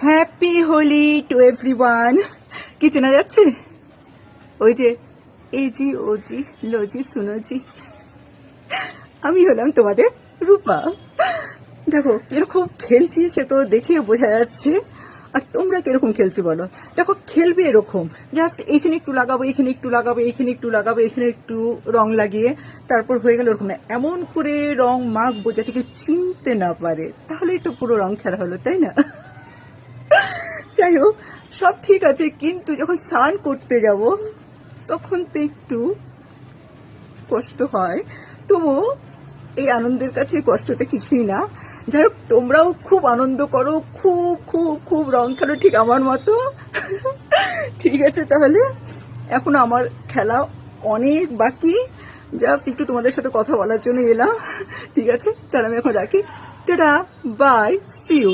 Happy Holi to everyone. কি চেনা যাচ্ছে? ওই যে এজি ওজি লোজি শুনোজি, আমি হলাম তোমাদের রূপা। দেখো কিরকম খেলছি সে তো দেখে বোঝা যাচ্ছে। আর তোমরা কিরকম খেলছো বলো? দেখো খেলবে এরকম, জাস্ট এখানে একটু লাগাবো, এখানে একটু লাগাবো, এখানে একটু লাগাবো, এখানে একটু রং লাগিয়ে তারপর হয়ে গেল ওরকম না। এমন করে রং মাখবো যাতে কেউ চিনতে না পারে, তাহলেই তো পুরো রং খেলা হলো, তাই না? যাই হোক, সব ঠিক আছে, কিন্তু যখন স্নান করতে যাব তখন তো একটু কষ্ট হয়। তবু এই আনন্দের কাছে এই কষ্টটা কিছুই না। যাই হোক, তোমরাও খুব আনন্দ করো, খুব খুব খুব রং খেলো ঠিক আমার মতো। ঠিক আছে, তাহলে এখন আমার খেলা অনেক বাকি, জাস্ট একটু তোমাদের সাথে কথা বলার জন্য এলাম। ঠিক আছে, তাহলে আমি এখন রাখি। Tata, bye, see you.